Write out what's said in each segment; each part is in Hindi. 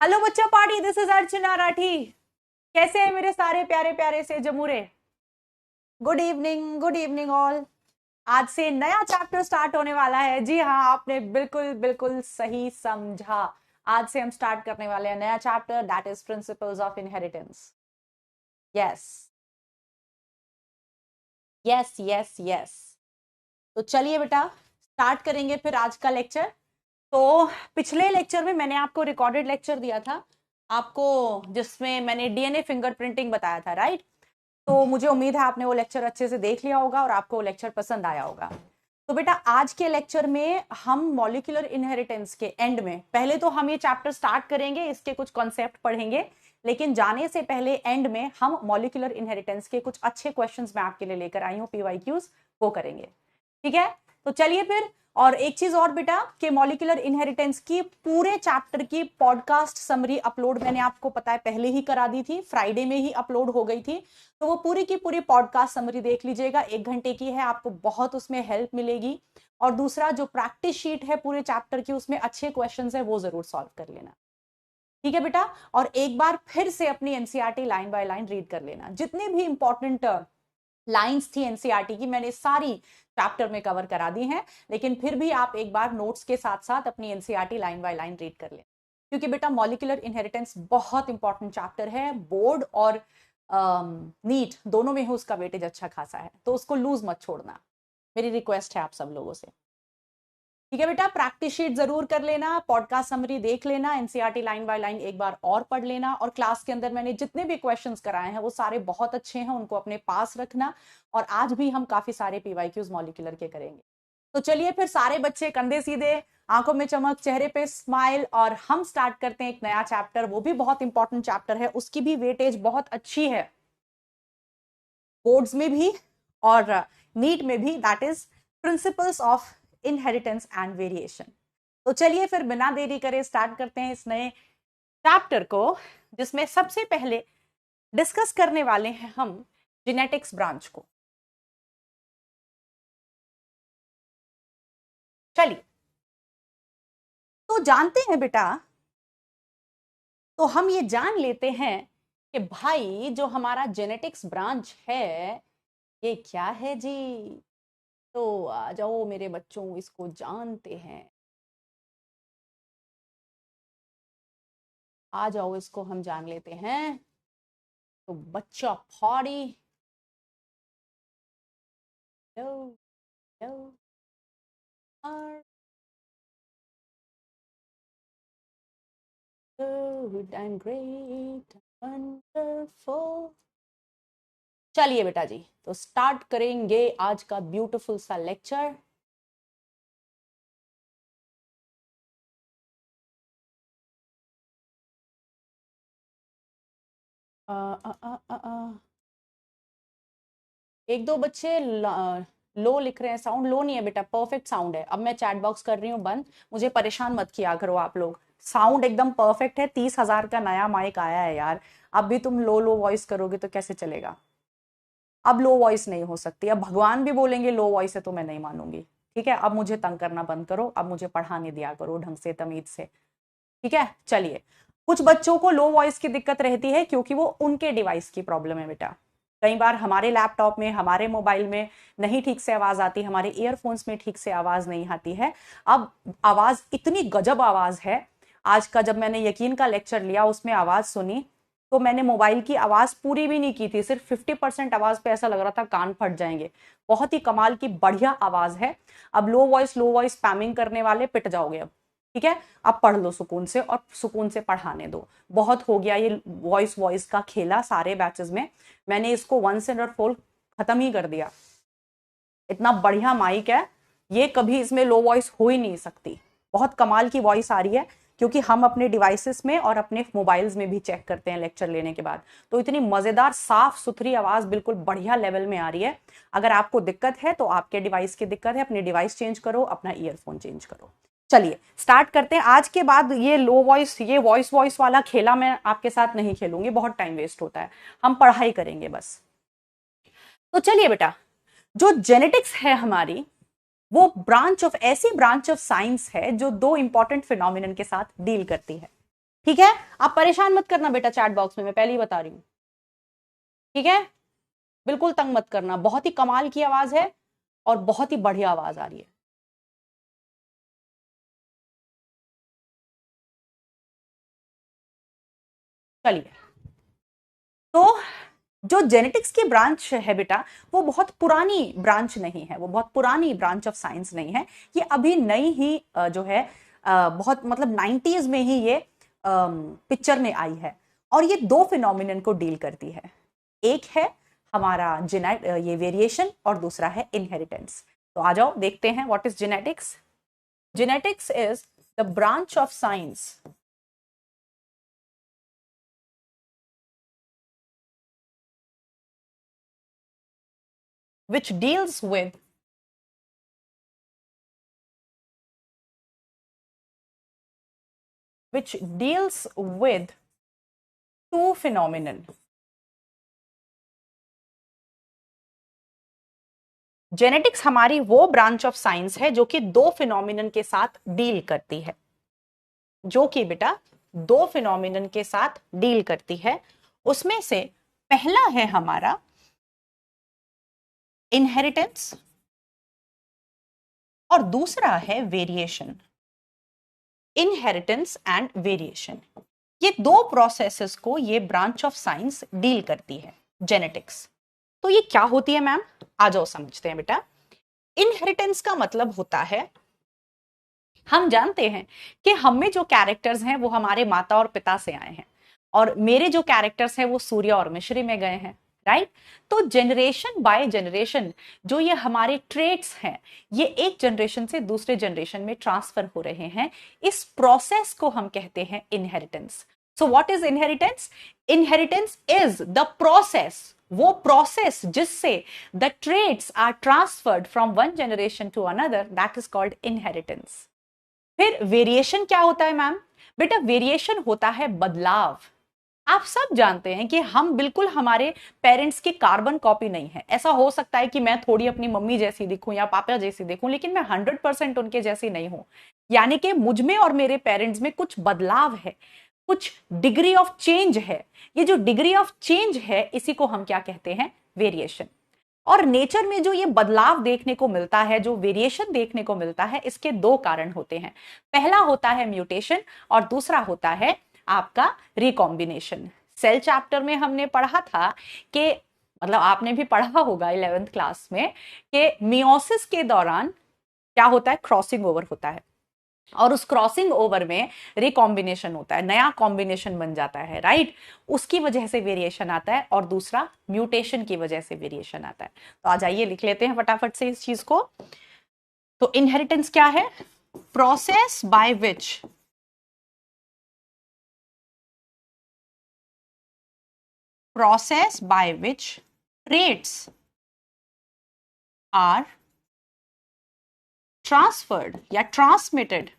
हेलो बच्चा पार्टी, दिस इज अर्चना राठी। कैसे हैं मेरे सारे प्यारे प्यारे से जमूरे? Good evening all. आज से नया चैप्टर स्टार्ट होने वाला है। जी हाँ, आपने बिल्कुल बिल्कुल सही समझा। आज से हम स्टार्ट करने वाले हैं नया chapter, that is principles of inheritance. Yes yes yes yes. तो चलिए बेटा, स्टार्ट करेंगे फिर आज का लेक्चर। तो पिछले लेक्चर में मैंने आपको रिकॉर्डेड लेक्चर दिया था आपको, जिसमें मैंने डीएनए फिंगरप्रिंटिंग बताया था, राइट? तो मुझे उम्मीद है आपने वो लेक्चर अच्छे से देख लिया होगा और आपको वो लेक्चर पसंद आया होगा। तो बेटा, आज के लेक्चर में हम मॉलिक्यूलर इनहेरिटेंस के एंड में, पहले तो हम ये चैप्टर स्टार्ट करेंगे, इसके कुछ कॉन्सेप्ट पढ़ेंगे, लेकिन जाने से पहले एंड में हम मॉलिक्यूलर इनहेरिटेंस के कुछ अच्छे क्वेश्चंस मैं आपके लिए लेकर आई हूँ, पीवाईक्यूज, वो करेंगे। ठीक है, तो चलिए फिर। और एक चीज और बेटा, कि मॉलिक्यूलर इनहेरिटेंस की पूरे चैप्टर की पॉडकास्ट समरी अपलोड मैंने आपको पता है पहले ही करा दी थी, फ्राइडे में ही अपलोड हो गई थी। तो वो पूरी की पूरी पॉडकास्ट समरी देख लीजिएगा, 1 घंटे की है, आपको बहुत उसमें हेल्प मिलेगी। और दूसरा, जो प्रैक्टिस शीट है पूरे चैप्टर की, उसमें अच्छे क्वेश्चंस है, वो जरूर सॉल्व कर लेना। ठीक है बेटा, और एक बार फिर से अपनी NCERT line by line read कर लेना। जितने भी इंपॉर्टेंट लाइंस थी एनसीईआरटी की, मैंने सारी चैप्टर में कवर करा दी हैं, लेकिन फिर भी आप एक बार नोट्स के साथ साथ अपनी NCERT line by line read कर लें, क्योंकि बेटा मॉलिक्यूलर इनहेरिटेंस बहुत इंपॉर्टेंट चैप्टर है। बोर्ड और नीट दोनों में ही उसका वेटेज अच्छा खासा है, तो उसको लूज मत छोड़ना, मेरी रिक्वेस्ट है आप सब लोगों से। ठीक है बेटा, प्रैक्टिस शीट जरूर कर लेना, पॉडकास्ट समरी देख लेना, एनसीईआरटी लाइन बाय लाइन एक बार और पढ़ लेना, और क्लास के अंदर मैंने जितने भी क्वेश्चंस कराए हैं वो सारे बहुत अच्छे हैं, उनको अपने पास रखना। और आज भी हम काफी सारे पीवाईक्यूज मॉलिक्यूलर के करेंगे। तो चलिए फिर, सारे बच्चे कंधे सीधे, आंखों में चमक, चेहरे पे स्माइल, और हम स्टार्ट करते हैं एक नया चैप्टर। वो भी बहुत इंपॉर्टेंट चैप्टर है, उसकी भी वेटेज बहुत अच्छी है, बोर्ड्स में भी और नीट में भी, that is principles of inheritance and variation. तो चलिए फिर बिना देरी करे स्टार्ट करते हैं इस नए चैप्टर को, जिसमें सबसे पहले डिस्कस करने वाले हैं हम जेनेटिक्स ब्रांच को। चलिए, तो जानते हैं बेटा, तो हम ये जान लेते हैं कि भाई जो हमारा जेनेटिक्स ब्रांच है ये क्या है जी। तो आ जाओ मेरे बच्चों, इसको जानते हैं। आ जाओ, इसको हम जान लेते हैं। तो बच्चा फॉड़ी, लो लो are good and great, wonderful। चलिए बेटा जी, तो स्टार्ट करेंगे आज का ब्यूटीफुल सा लेक्चर। एक दो बच्चे लो लिख रहे हैं, साउंड लो नहीं है बेटा, परफेक्ट साउंड है। अब मैं चैट बॉक्स कर रही हूँ बंद, मुझे परेशान मत किया करो आप लोग। साउंड एकदम परफेक्ट है, 30,000 का नया माइक आया है यार। अब भी तुम लो लो वॉइस करोगे तो कैसे चलेगा? अब लो वॉइस नहीं हो सकती, अब भगवान भी बोलेंगे लो वॉइस है तो मैं नहीं मानूंगी। ठीक है, अब मुझे तंग करना बंद करो, अब मुझे पढ़ाने दिया करो ढंग से, तमीज से। ठीक है, चलिए। कुछ बच्चों को लो वॉइस की दिक्कत रहती है क्योंकि वो उनके डिवाइस की प्रॉब्लम है बेटा। कई बार हमारे लैपटॉप में, हमारे मोबाइल में नहीं ठीक से आवाज आती, हमारे ईयरफोन्स में ठीक से आवाज नहीं आती है। अब आवाज इतनी गजब आवाज है, आज का जब मैंने यकीन का लेक्चर लिया उसमें आवाज सुनी, तो मैंने मोबाइल की आवाज पूरी भी नहीं की थी, सिर्फ 50% आवाज पे ऐसा लग रहा था कान फट जाएंगे। बहुत ही कमाल की बढ़िया आवाज है। अब लो वॉइस स्पैमिंग करने वाले पिट जाओगे अब। ठीक है, अब पढ़ लो सुकून से, और सुकून से पढ़ाने दो। बहुत हो गया ये वॉइस का खेला सारे बैचेस में, मैंने इसको वंस एंड फॉर खत्म ही कर दिया। इतना बढ़िया माइक है ये, कभी इसमें लो वॉइस हो ही नहीं सकती। बहुत कमाल की वॉइस आ रही है, क्योंकि हम अपने डिवाइसेस में और अपने मोबाइल्स में भी चेक करते हैं लेक्चर लेने के बाद। तो इतनी मजेदार साफ सुथरी आवाज बिल्कुल बढ़िया लेवल में आ रही है। अगर आपको दिक्कत है तो आपके डिवाइस की दिक्कत है, अपने डिवाइस चेंज करो, अपना ईयरफोन चेंज करो। चलिए स्टार्ट करते हैं। आज के बाद ये लो वॉइस, ये वॉइस वाला खेला मैं आपके साथ नहीं खेलूंगी, बहुत टाइम वेस्ट होता है। हम पढ़ाई करेंगे बस। तो चलिए बेटा, जो जेनेटिक्स है हमारी, वो ब्रांच ऑफ, ऐसी ब्रांच ऑफ साइंस है जो दो इंपॉर्टेंट फिनोमिनन के साथ डील करती है। ठीक है, आप परेशान मत करना बेटा चैट बॉक्स में, मैं पहले ही बता रही हूं, ठीक है, बिल्कुल तंग मत करना। बहुत ही कमाल की आवाज है और बहुत ही बढ़िया आवाज आ रही है। चलिए, तो जो जेनेटिक्स की ब्रांच है बेटा, वो बहुत पुरानी ब्रांच नहीं है, वो बहुत पुरानी ब्रांच ऑफ साइंस नहीं है, ये अभी नई ही जो है बहुत मतलब 90s में ही ये पिक्चर में आई है। और ये दो फिनोमिनन को डील करती है, एक है हमारा ये वेरिएशन और दूसरा है इनहेरिटेंस। तो आ जाओ देखते हैं what is genetics. Genetics is the branch of science which deals with two phenomenon। Genetics हमारी वो ब्रांच ऑफ साइंस है जो कि दो फिनोमिनन के साथ डील करती है, जो कि बेटा दो फिनोमिनन के साथ डील करती है। उसमें से पहला है हमारा इनहेरिटेंस और दूसरा है वेरिएशन। इनहेरिटेंस एंड वेरिएशन, ये दो प्रोसेसेस को ये ब्रांच ऑफ साइंस डील करती है जेनेटिक्स। तो ये क्या होती है मैम, आ जाओ समझते हैं बेटा। इनहेरिटेंस का मतलब होता है, हम जानते हैं कि हम में जो कैरेक्टर्स हैं वो हमारे माता और पिता से आए हैं, और मेरे जो कैरेक्टर्स हैं वो सूर्य और मिश्री में गए हैं, राइट। तो जनरेशन बाय जनरेशन जो ये हमारे ट्रेट्स हैं, ये एक जनरेशन से दूसरे जनरेशन में ट्रांसफर हो रहे हैं। इस प्रोसेस को हम कहते हैं inheritance. So what is inheritance? Inheritance is the process, वो प्रोसेस जिससे the traits are transferred from one generation to another, that is called inheritance. फिर वेरिएशन क्या होता है मैम? बेटा वेरिएशन होता है बदलाव। आप सब जानते हैं कि हम बिल्कुल हमारे पेरेंट्स की कार्बन कॉपी नहीं है। ऐसा हो सकता है कि मैं थोड़ी अपनी मम्मी जैसी दिखूं या पापा जैसी दिखूं, लेकिन मैं 100% उनके जैसी नहीं हूं। यानी कि मुझ में और मेरे पेरेंट्स में कुछ बदलाव है, कुछ डिग्री ऑफ चेंज है। ये जो डिग्री ऑफ चेंज है, इसी को हम क्या कहते हैं? वेरिएशन। और नेचर में जो ये बदलाव देखने को मिलता है, जो वेरिएशन देखने को मिलता है, इसके दो कारण होते हैं। पहला होता है म्यूटेशन और दूसरा होता है आपका रिकॉम्बिनेशन। सेल चैप्टर में हमने पढ़ा था कि मतलब आपने भी पढ़ा होगा 11th क्लास में कि मियोसिस के दौरान क्या होता है? क्रॉसिंग ओवर होता है, और उस क्रॉसिंग ओवर में रिकॉम्बिनेशन होता है, नया कॉम्बिनेशन बन जाता है, राइट। उसकी वजह से वेरिएशन आता है, और दूसरा म्यूटेशन की वजह से वेरिएशन आता है। तो आ जाइए लिख लेते हैं फटाफट से इस चीज को। तो इनहेरिटेंस क्या है? Process by which traits are transferred या transmitted,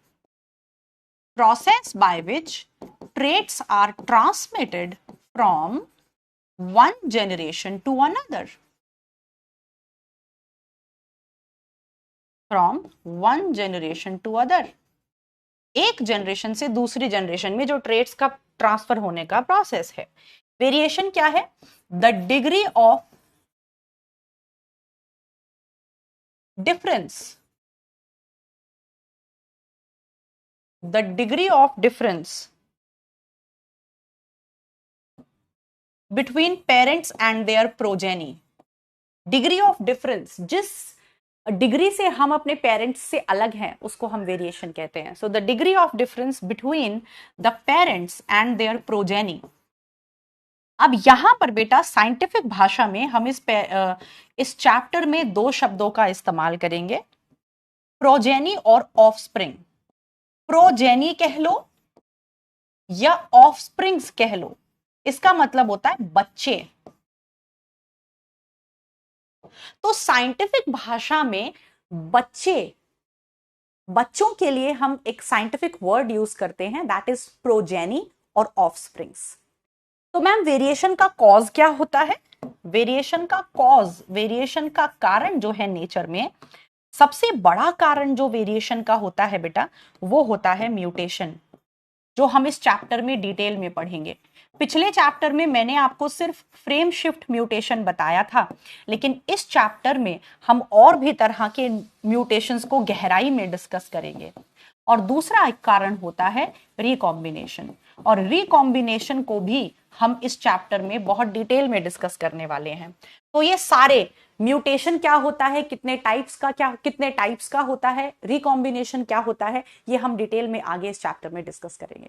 process by which traits are transmitted from one generation to another, from one generation to other। एक जनरेशन से दूसरी जनरेशन में जो ट्रेट्स का ट्रांसफर होने का प्रोसेस है। वेरिएशन क्या है? The degree of difference, the degree of difference between parents and their progeny। Degree of difference, जिस डिग्री से हम अपने पेरेंट्स से अलग हैं, उसको हम वेरिएशन कहते हैं। So the degree of difference between the parents and their progeny. अब यहां पर बेटा साइंटिफिक भाषा में हम इस चैप्टर में दो शब्दों का इस्तेमाल करेंगे, प्रोजेनी और ऑफस्प्रिंग। प्रोजेनी कह लो या ऑफस्प्रिंग्स कह लो, इसका मतलब होता है बच्चे। तो साइंटिफिक भाषा में बच्चों के लिए हम एक साइंटिफिक वर्ड यूज करते हैं, दैट इज प्रोजेनी और ऑफस्प्रिंग्स। तो मैम वेरिएशन का कॉज क्या होता है? वेरिएशन का कारण जो है नेचर में, सबसे बड़ा कारण जो वेरिएशन का होता है बेटा, वो होता है म्यूटेशन। जो हम इस चैप्टर में डिटेल में पढ़ेंगे। पिछले चैप्टर में मैंने आपको सिर्फ फ्रेम शिफ्ट म्यूटेशन बताया था, लेकिन इस चैप्टर में हम और भी तरह के म्यूटेशंस को गहराई में डिस्कस करेंगे। और दूसरा एक कारण होता है रिकॉम्बिनेशन, और रिकॉम्बिनेशन को भी हम इस चैप्टर में बहुत डिटेल में डिस्कस करने वाले हैं। तो ये सारे म्यूटेशन क्या होता है, कितने टाइप्स का होता है, रिकॉम्बिनेशन क्या होता है, ये हम डिटेल में आगे इस चैप्टर में डिस्कस करेंगे।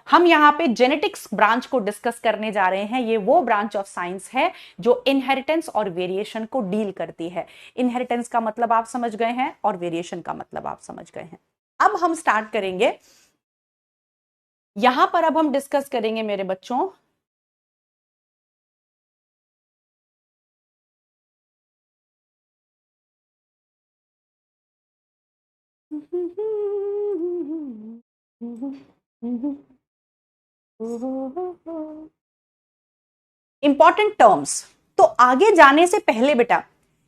हम यहाँ पे जेनेटिक्स ब्रांच को डिस्कस करने जा रहे हैं। ये वो ब्रांच ऑफ साइंस है जो इनहेरिटेंस और वेरिएशन को डील करती है। इनहेरिटेंस का मतलब आप समझ गए हैं और वेरिएशन का मतलब आप समझ गए हैं। अब हम स्टार्ट करेंगे। यहां पर अब हम डिस्कस करेंगे मेरे बच्चों इंपॉर्टेंट टर्म्स। तो आगे जाने से पहले बेटा,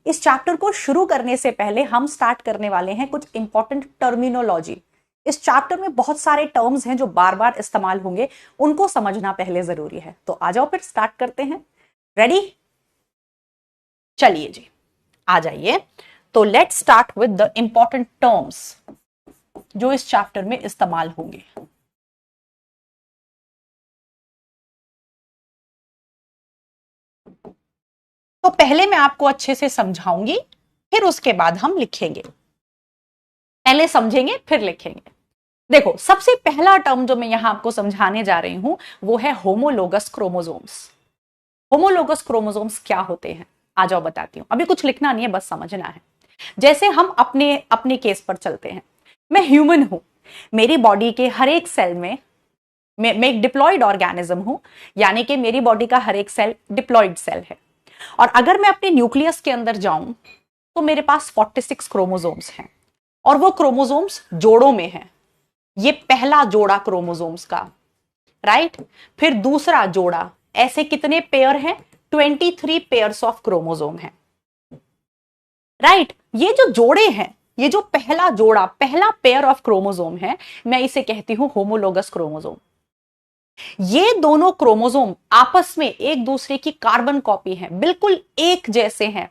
इस चैप्टर को शुरू करने से पहले हम स्टार्ट करने वाले हैं कुछ इंपॉर्टेंट टर्मिनोलॉजी। इस चैप्टर में बहुत सारे टर्म्स हैं जो बार बार इस्तेमाल होंगे, उनको समझना पहले जरूरी है। तो आ जाओ फिर स्टार्ट करते हैं। रेडी? चलिए जी, आ जाइए। तो let's start with the important terms जो इस चैप्टर में इस्तेमाल होंगे। तो पहले मैं आपको अच्छे से समझाऊंगी, फिर उसके बाद हम लिखेंगे। पहले समझेंगे फिर लिखेंगे। देखो, सबसे पहला टर्म जो मैं यहां आपको समझाने जा रही हूं वो है होमोलोगस क्रोमोसोम्स। होमोलोगस क्रोमोसोम्स क्या होते हैं, आ जाओ बताती हूं। अभी कुछ लिखना नहीं है, बस समझना है। जैसे हम अपने अपने केस पर चलते हैं। मैं ह्यूमन हूं, मेरी बॉडी के हर एक सेल में मैं एक डिप्लॉइड ऑर्गेनिज्म हूं, यानी कि मेरी बॉडी का हर एक सेल डिप्लॉइड सेल है। और अगर मैं अपने न्यूक्लियस के अंदर जाऊं तो मेरे पास 46 क्रोमोसोम्स हैं, और वो क्रोमोसोम्स जोड़ों में हैं। ये पहला जोड़ा क्रोमोसोम्स का, राइट। फिर दूसरा जोड़ा, ऐसे कितने पेयर हैं? 23 पेयर्स ऑफ क्रोमोसोम हैं, राइट। ये जो जोड़े हैं, ये जो पहला जोड़ा, पहला पेयर ऑफ क्रोमोसोम है, मैं इसे कहती हूं होमोलोगस क्रोमोसोम। ये दोनों क्रोमोसोम आपस में एक दूसरे की कार्बन कॉपी हैं, बिल्कुल एक जैसे हैं।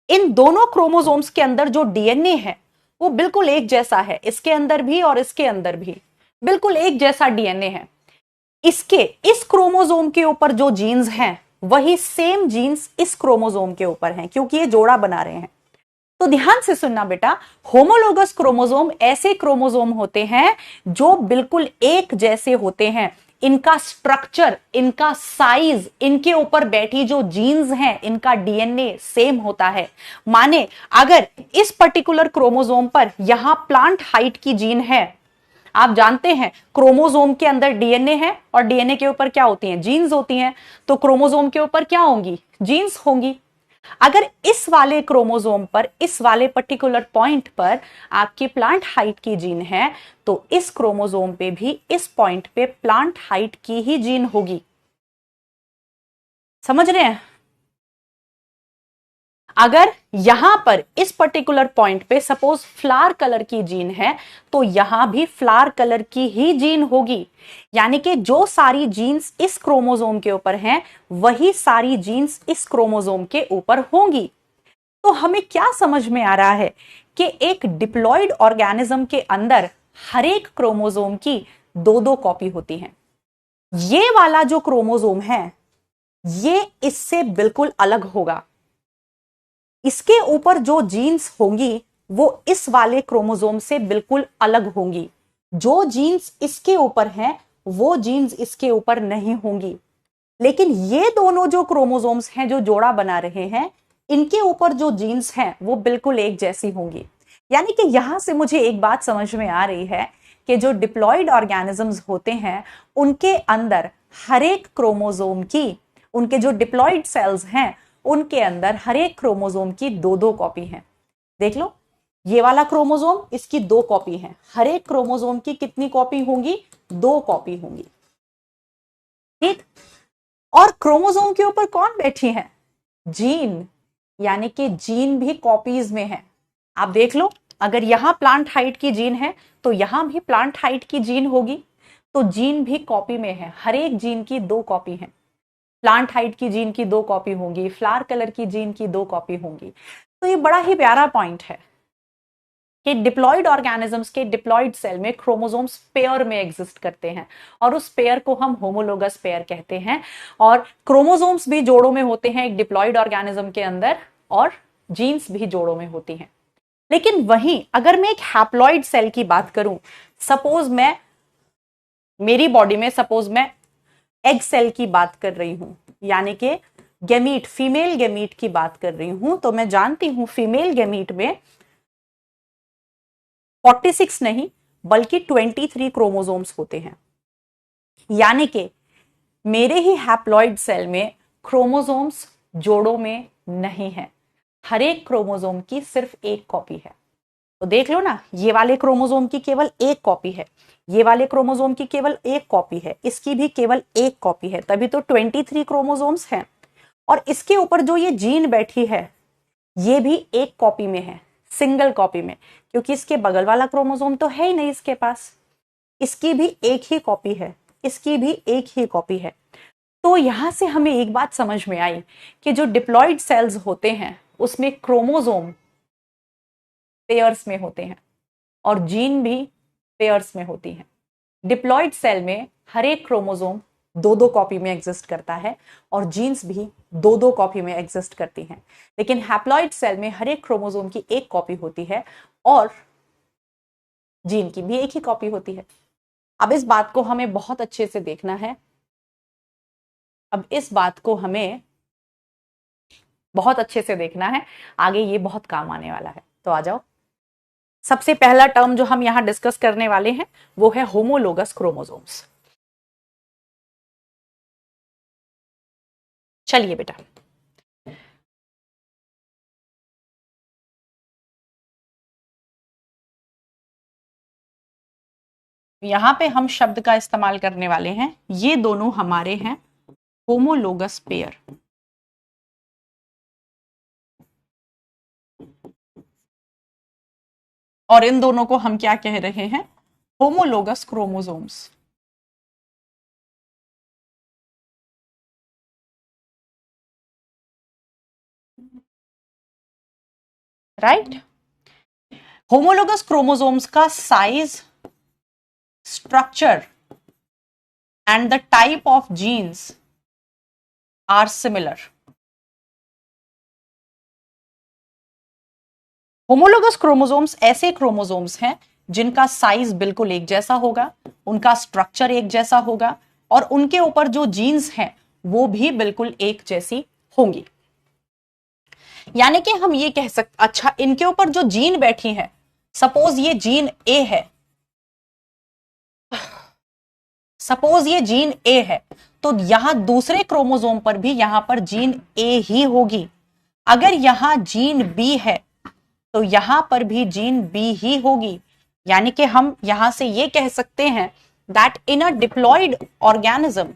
इन दोनों क्रोमोसोम्स के अंदर जो डीएनए है वो बिल्कुल एक जैसा है, इसके अंदर भी और इसके अंदर भी बिल्कुल एक जैसा डीएनए है। इस क्रोमोसोम के ऊपर जो जीन्स हैं वही सेम जीन्स इस क्रोमोसोम के ऊपर हैं, क्योंकि ये जोड़ा बना रहे हैं। तो ध्यान से सुनना बेटा, होमोलोगस क्रोमोसोम ऐसे क्रोमोसोम होते हैं जो बिल्कुल एक जैसे होते हैं। इनका स्ट्रक्चर, इनका साइज, इनके ऊपर बैठी जो जीन्स हैं, इनका डीएनए सेम होता है। माने अगर इस पर्टिकुलर क्रोमोसोम पर यहां प्लांट हाइट की जीन है, आप जानते हैं क्रोमोसोम के अंदर डीएनए है और डीएनए के ऊपर क्या होती हैं? जीन्स होती हैं। तो क्रोमोसोम के ऊपर क्या होंगी? जीन्स होंगी। अगर इस वाले क्रोमोसोम पर, इस वाले पर्टिकुलर पॉइंट पर आपकी प्लांट हाइट की जीन है, तो इस क्रोमोसोम पे भी इस पॉइंट पे प्लांट हाइट की ही जीन होगी। समझ रहे हैं? अगर यहां पर इस पर्टिकुलर पॉइंट पे सपोज फ्लावर कलर की जीन है, तो यहां भी फ्लावर कलर की ही जीन होगी। यानी कि जो सारी जीन्स इस क्रोमोसोम के ऊपर हैं, वही सारी जीन्स इस क्रोमोसोम के ऊपर होंगी। तो हमें क्या समझ में आ रहा है कि एक डिप्लॉइड ऑर्गेनिज्म के अंदर हर एक क्रोमोसोम की दो दो कॉपी होती हैं। ये वाला जो क्रोमोसोम है ये इससे बिल्कुल अलग होगा। इसके ऊपर जो जीन्स होंगी वो इस वाले क्रोमोसोम से बिल्कुल अलग होंगी। जो जीन्स इसके ऊपर हैं वो जीन्स इसके ऊपर नहीं होंगी। लेकिन ये दोनों जो क्रोमोसोम्स हैं जो जोड़ा बना रहे हैं, इनके ऊपर जो जीन्स हैं वो बिल्कुल एक जैसी होंगी। यानी कि यहां से मुझे एक बात समझ में आ रही है कि जो डिप्लॉइड ऑर्गेनिजम्स होते हैं उनके अंदर हर एक क्रोमोसोम की, उनके जो डिप्लॉइड सेल्स हैं उनके अंदर हर एक क्रोमोसोम की दो दो कॉपी हैं। देख लो, ये वाला क्रोमोसोम, इसकी दो कॉपी हैं। हर एक क्रोमोसोम की कितनी कॉपी होंगी? दो कॉपी होंगी, ठीक। और क्रोमोसोम के ऊपर कौन बैठी है? जीन। यानी कि जीन भी कॉपीज में है। आप देख लो, अगर यहां प्लांट हाइट की जीन है तो यहां भी प्लांट हाइट की जीन होगी। तो जीन भी कॉपी में है, हर एक जीन की 2 कॉपी है। प्लांट हाइट की जीन की 2 कॉपी होंगी, फ्लावर कलर की जीन की 2 कॉपी होंगी। तो ये बड़ा ही प्यारा पॉइंट है कि डिप्लॉइड ऑर्गेनिजम्स के डिप्लॉइड सेल में क्रोमोसोम्स पेयर में एग्जिस्ट करते हैं और उस पेयर को हम होमोलोगस पेयर कहते हैं। और क्रोमोसोम्स भी जोड़ों में होते हैं एक डिप्लॉइड ऑर्गेनिज्म के अंदर, और जीन्स भी जोड़ों में होती हैं। लेकिन वहीं अगर मैं एक हैप्लॉइड सेल की बात करूं, सपोज मैं मेरी बॉडी में सपोज मैं एग सेल की बात कर रही हूं, यानी कि गैमीट, फीमेल गैमीट की बात कर रही हूं, तो मैं जानती हूं फीमेल गैमीट में 46 नहीं बल्कि 23 क्रोमोसोम्स होते हैं। यानी कि मेरे ही हैप्लॉइड सेल में क्रोमोसोम्स जोड़ों में नहीं है, हर एक क्रोमोसोम की सिर्फ एक कॉपी है। तो देख लो ना, ये वाले क्रोमोसोम की केवल एक कॉपी है, ये वाले क्रोमोसोम की केवल एक कॉपी है, इसकी भी केवल एक कॉपी है, तभी तो 23 क्रोमोसोम्स हैं। और इसके ऊपर जो ये जीन बैठी है ये भी एक कॉपी में है, सिंगल कॉपी में, क्योंकि इसके बगल वाला क्रोमोसोम तो है ही नहीं इसके पास। इसकी भी एक ही कॉपी है, इसकी भी एक ही कॉपी है। तो यहां से हमें एक बात समझ में आई कि जो डिप्लॉइड सेल्स होते हैं उसमें क्रोमोसोम पेयर्स में होते हैं और जीन भी पेयर्स में होती हैं। डिप्लॉइड सेल में हर एक क्रोमोसोम 2-2 कॉपी में एग्जिस्ट करता है और जीन्स भी 2-2 कॉपी में एग्जिस्ट करती हैं। लेकिन हैप्लॉइड सेल में हर एक क्रोमोसोम की एक कॉपी होती है और जीन की भी एक ही कॉपी होती है। अब इस बात को हमें बहुत अच्छे से देखना है, अब इस बात को हमें बहुत अच्छे से देखना है, आगे ये बहुत काम आने वाला है। तो आ जाओ, सबसे पहला टर्म जो हम यहां डिस्कस करने वाले हैं वो है होमोलोगस क्रोमोसोम्स। चलिए बेटा, यहां पे हम शब्द का इस्तेमाल करने वाले हैं, ये दोनों हमारे हैं होमोलोगस पेयर। और इन दोनों को हम क्या कह रहे हैं? Homologous chromosomes. Right? Homologous chromosomes का size, structure and the type of genes are similar. Homologous chromosomes ऐसे क्रोमोसोम्स हैं जिनका साइज बिल्कुल एक जैसा होगा, उनका स्ट्रक्चर एक जैसा होगा और उनके ऊपर जो जीन्स हैं वो भी बिल्कुल एक जैसी होंगी। यानी कि हम ये कह सकते, अच्छा इनके ऊपर जो जीन बैठी है, सपोज ये जीन ए है, सपोज ये जीन ए है, तो यहां दूसरे क्रोमोसोम पर भी यहां पर जीन ए ही होगी। अगर यहां जीन बी है तो यहां पर भी जीन बी ही होगी। यानी कि हम यहां से ये कह सकते हैं that in a diploid organism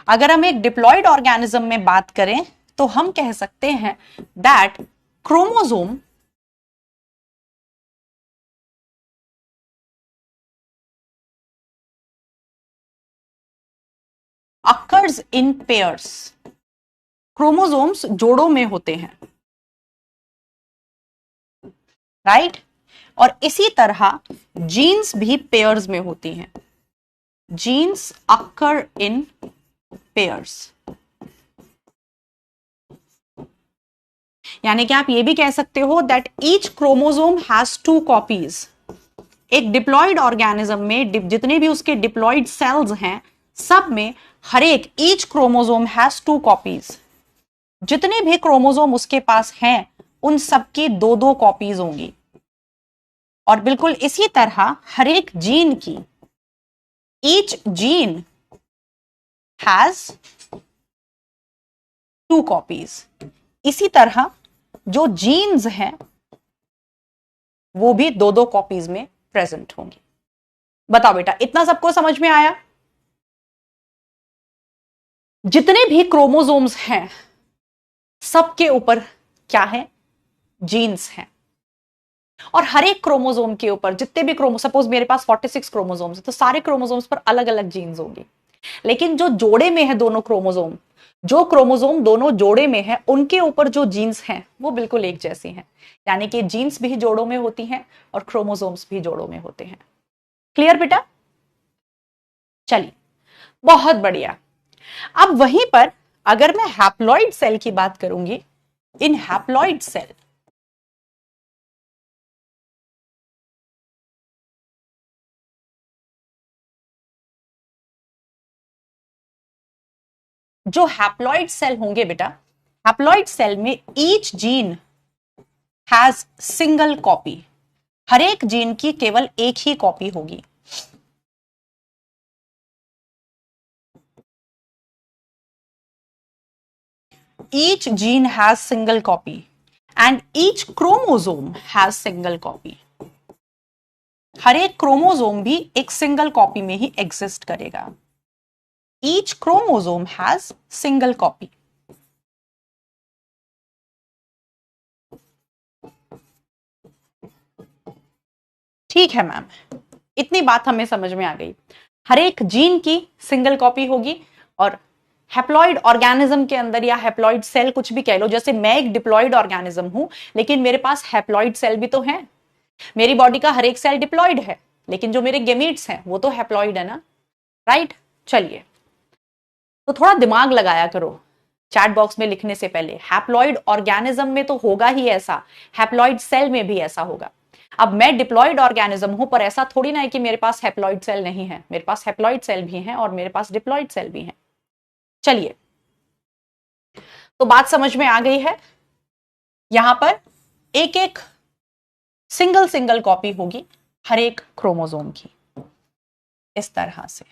अगर हम एक डिप्लॉइड ऑर्गेनिज्म में बात करें तो हम कह सकते हैं that chromosome occurs in pairs. Chromosomes जोड़ों में होते हैं, राइट? और इसी तरह जीन्स भी पेयर्स में होती हैं। Genes occur in pairs. यानी कि आप ये भी कह सकते हो that each chromosome has 2 copies. एक डिप्लॉइड ऑर्गेनिज्म में जितने भी उसके डिप्लॉइड सेल्स हैं, सब में हर एक ईच क्रोमोसोम हैज 2 कॉपीज। जितने भी क्रोमोसोम उसके पास हैं उन सबकी 2-2 कॉपीज होंगी। और बिल्कुल इसी तरह हर एक जीन की, ईच जीन हैज 2 कॉपीज। इसी तरह जो जीन्स हैं वो भी 2-2 कॉपीज में प्रेजेंट होंगी। बताओ बेटा, इतना सबको समझ में आया? जितने भी क्रोमोसोम्स हैं सबके ऊपर क्या है, जीन्स हैं। और हर एक क्रोमोसोम के ऊपर जितने भी सपोज मेरे पास 46 क्रोमोसोम्स है, तो सारे क्रोमोसोम्स पर अलग अलग जीन्स होंगी। लेकिन जो जोड़े में है दोनों क्रोमोसोम, जो क्रोमोसोम दोनों जोड़े में है, उनके ऊपर जो जीन्स हैं वो बिल्कुल एक जैसी हैं। यानी कि जीन्स भी जोड़ों में होती हैं और क्रोमोसोम्स भी जोड़ों में होते हैं। क्लियर बेटा? चलिए, बहुत बढ़िया। अब वहीं पर अगर मैं हैप्लॉइड सेल की बात करूंगी, इन हैप्लॉइड सेल जो हैप्लॉइड सेल होंगे बेटा, हैप्लॉइड सेल में each gene has single copy. हर एक जीन की केवल एक ही कॉपी होगी। Each gene has single copy and each chromosome has single copy. हर एक क्रोमोसोम भी एक सिंगल कॉपी में ही एग्जिस्ट करेगा। Each chromosome has single copy. ठीक है मैम, इतनी बात हमें समझ में आ गई। हर एक जीन की सिंगल कॉपी होगी और हैप्लॉइड ऑर्गेनिज्म के अंदर या हैप्लॉइड सेल कुछ भी कह लो, जैसे मैं एक डिप्लॉइड ऑर्गेनिज्म हूं लेकिन मेरे पास हैप्लॉइड सेल भी तो है। मेरी बॉडी का हर एक सेल डिप्लॉइड है लेकिन जो मेरे गेमीट्स हैं वो तो हैप्लॉइड है ना, राइट? चलिए, तो थोड़ा दिमाग लगाया करो चैट बॉक्स में लिखने से पहले। हैप्लॉइड ऑर्गेनिज्म में तो होगा ही ऐसा, हैप्लॉइड सेल में भी ऐसा होगा। अब मैं डिप्लॉइड ऑर्गेनिज्म हूं पर ऐसा थोड़ी ना है कि मेरे पास हैप्लॉइड सेल नहीं है। मेरे पास हैप्लॉइड सेल भी हैं और मेरे पास डिप्लॉइड सेल भी हैं। चलिए, तो बात समझ में आ गई है। यहां पर एक एक सिंगल सिंगल कॉपी होगी हर एक क्रोमोसोम की, इस तरह से।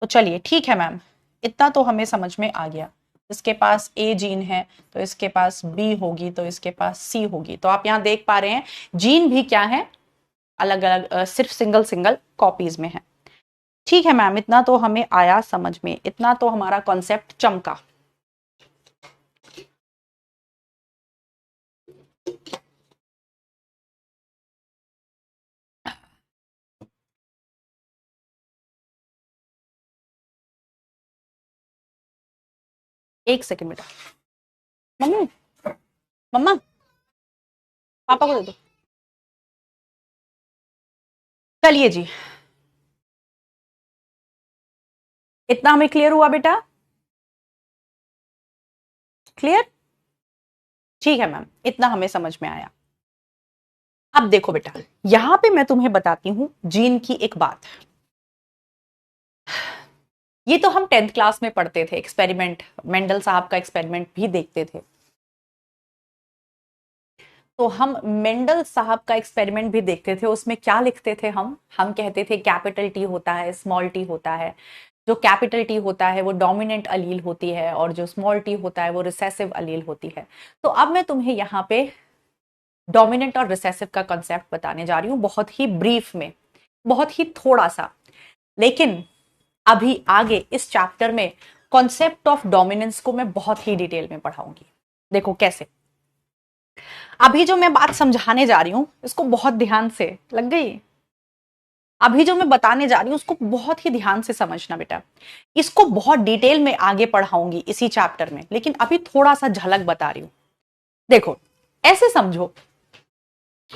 तो चलिए ठीक है मैम, इतना तो हमें समझ में आ गया। इसके पास ए जीन है तो इसके पास बी होगी, तो इसके पास सी होगी। तो आप यहां देख पा रहे हैं जीन भी क्या है, अलग अलग, सिर्फ सिंगल सिंगल कॉपीज में है। ठीक है मैम, इतना तो हमें आया समझ में, इतना तो हमारा कॉन्सेप्ट चमका। एक सेकंड बेटा, मम्मी, मम्मा, पापा को दे दो। चलिए जी, इतना हमें क्लियर हुआ बेटा? क्लियर? ठीक है मैम, इतना हमें समझ में आया। अब देखो बेटा, यहां पे मैं तुम्हें बताती हूं जीन की एक बात। ये तो हम 10th क्लास में पढ़ते थे, एक्सपेरिमेंट, मेंडल साहब का एक्सपेरिमेंट भी देखते थे। तो हम मेंडल साहब का एक्सपेरिमेंट भी देखते थे। उसमें क्या लिखते थे हम कहते थे कैपिटल टी होता है, स्मॉल टी होता है। जो कैपिटल टी होता है वो डोमिनेंट अलील होती है और जो स्मॉल टी होता है वो रिसेसिव अलील होती है। तो अब मैं तुम्हें यहाँ पे डोमिनेंट और रिसेसिव का कॉन्सेप्ट बताने जा रही हूँ, बहुत ही ब्रीफ में, बहुत ही थोड़ा सा। लेकिन अभी आगे इस चैप्टर में कॉन्सेप्ट ऑफ डोमिनेंस को मैं बहुत ही डिटेल में पढ़ाऊंगी। देखो कैसे। अभी जो मैं बात समझाने जा रही हूं इसको बहुत ध्यान से, लग गई? अभी जो मैं बताने जा रही हूं उसको बहुत ही ध्यान से समझना बेटा। इसको बहुत डिटेल में आगे पढ़ाऊंगी इसी चैप्टर में, लेकिन अभी थोड़ा सा झलक बता रही हूं। देखो, ऐसे समझो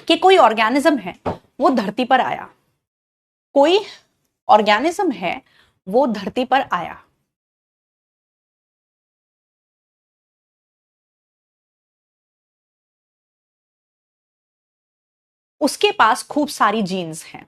कि कोई ऑर्गेनिज्म है वो धरती पर आया, कोई ऑर्गेनिज्म है वो धरती पर आया। उसके पास खूब सारी जीन्स हैं,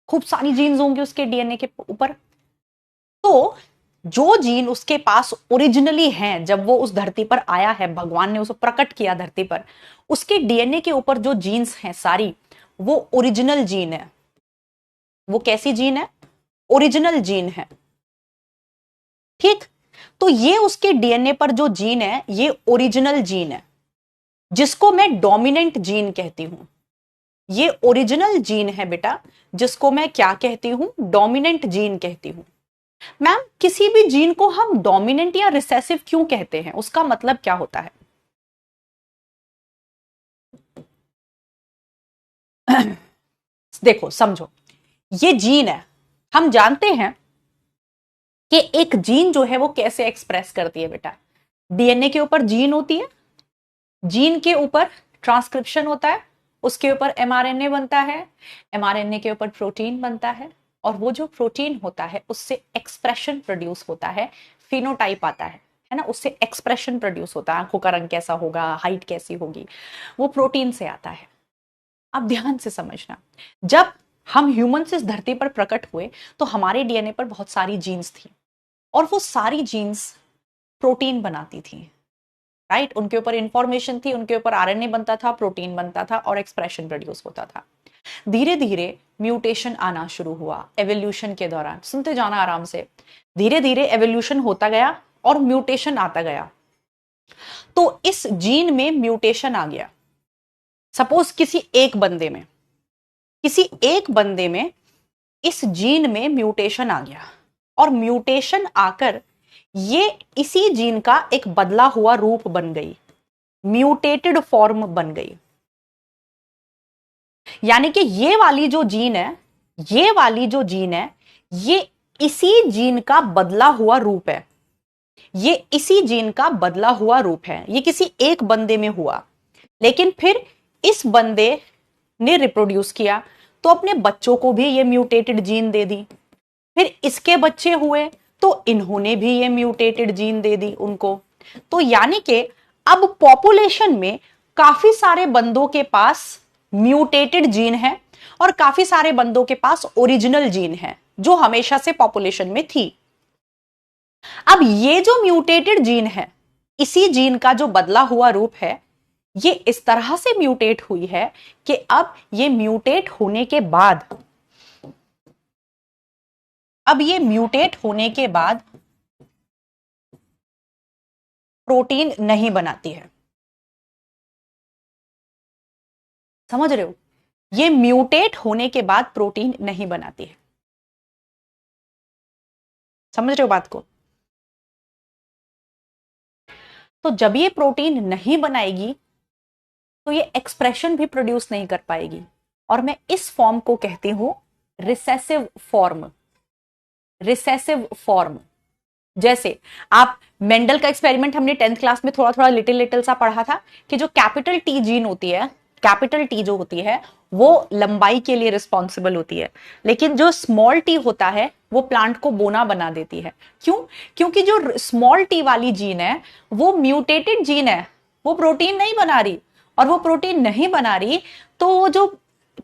खूब सारी जीन्स होंगी उसके डीएनए के ऊपर। तो जो जीन उसके पास ओरिजिनली हैं, जब वो उस धरती पर आया है, भगवान ने उसको प्रकट किया धरती पर, उसके डीएनए के ऊपर जो जीन्स हैं सारी, वो ओरिजिनल जीन है। वो कैसी जीन है? ओरिजिनल जीन है। ठीक? तो ये उसके डीएनए पर जो जीन है ये ओरिजिनल जीन है, जिसको मैं डोमिनेंट जीन कहती हूं। ये ओरिजिनल जीन है बेटा, जिसको मैं क्या कहती हूं? डोमिनेंट जीन कहती हूं। मैम किसी भी जीन को हम डोमिनेंट या रिसेसिव क्यों कहते हैं, उसका मतलब क्या होता है? देखो समझो, ये जीन है, हम जानते हैं कि एक जीन जो है वो कैसे एक्सप्रेस करती है बेटा। डीएनए के ऊपर जीन होती है, जीन के ऊपर ट्रांसक्रिप्शन होता है, उसके ऊपर एमआरएनए बनता है, एमआरएनए के ऊपर प्रोटीन बनता है, और वो जो प्रोटीन होता है उससे एक्सप्रेशन प्रोड्यूस होता है, फिनोटाइप आता है ना, उससे एक्सप्रेशन प्रोड्यूस होता है, आंखों का रंग कैसा होगा, हाइट कैसी होगी, वो प्रोटीन से आता है। अब ध्यान से समझना, जब हम ह्यूमंस इस धरती पर प्रकट हुए तो हमारे डीएनए पर बहुत सारी जीन्स थी, और वो सारी जीन्स प्रोटीन बनाती थी, राइट? उनके ऊपर इंफॉर्मेशन थी, उनके ऊपर आरएनए बनता था, प्रोटीन बनता था और एक्सप्रेशन प्रोड्यूस होता था। धीरे धीरे म्यूटेशन आना शुरू हुआ एवोल्यूशन के दौरान, सुनते जाना आराम से। धीरे धीरे एवोल्यूशन होता गया और म्यूटेशन आता गया, तो इस जीन में म्यूटेशन आ गया। सपोज किसी एक बंदे में इस जीन में म्यूटेशन आ गया, और म्यूटेशन आकर ये इसी जीन का एक बदला हुआ रूप बन गई, म्यूटेटेड फॉर्म बन गई। यानी कि ये वाली जो जीन है, ये इसी जीन का बदला हुआ रूप है, ये इसी जीन का बदला हुआ रूप है। ये किसी एक बंदे में हुआ, लेकिन फिर इस बंदे ने रिप्रोड्यूस किया तो अपने बच्चों को भी ये म्यूटेटेड जीन दे दी, फिर इसके बच्चे हुए तो इन्होंने भी ये म्यूटेटेड जीन दे दी उनको। तो यानी कि अब पॉपुलेशन में काफी सारे बंदों के पास म्यूटेटेड जीन है और काफी सारे बंदों के पास ओरिजिनल जीन है जो हमेशा से पॉपुलेशन में थी। अब ये जो म्यूटेटेड जीन है, इसी जीन का जो बदला हुआ रूप है, ये इस तरह से म्यूटेट हुई है कि अब ये म्यूटेट होने के बाद प्रोटीन नहीं बनाती है। समझ रहे हो? ये म्यूटेट होने के बाद प्रोटीन नहीं बनाती है। समझ रहे हो बात को? तो जब ये प्रोटीन नहीं बनाएगी तो ये एक्सप्रेशन भी प्रोड्यूस नहीं कर पाएगी, और मैं इस फॉर्म को कहती हूं रिसेसिव फॉर्म। जैसे आप मेंडल का एक्सपेरिमेंट हमने 10th क्लास में थोड़ा थोड़ा लिटिल सा पढ़ा था कि जो कैपिटल टी जीन होती है, कैपिटल टी जो होती है वो लंबाई के लिए रिस्पॉन्सिबल होती है, लेकिन जो स्मॉल टी होता है वो प्लांट को बोना बना देती है। क्यों? क्योंकि जो स्मॉल टी वाली जीन है वो म्यूटेटेड जीन है, वो प्रोटीन नहीं बना रही, और वो प्रोटीन नहीं बना रही तो वो जो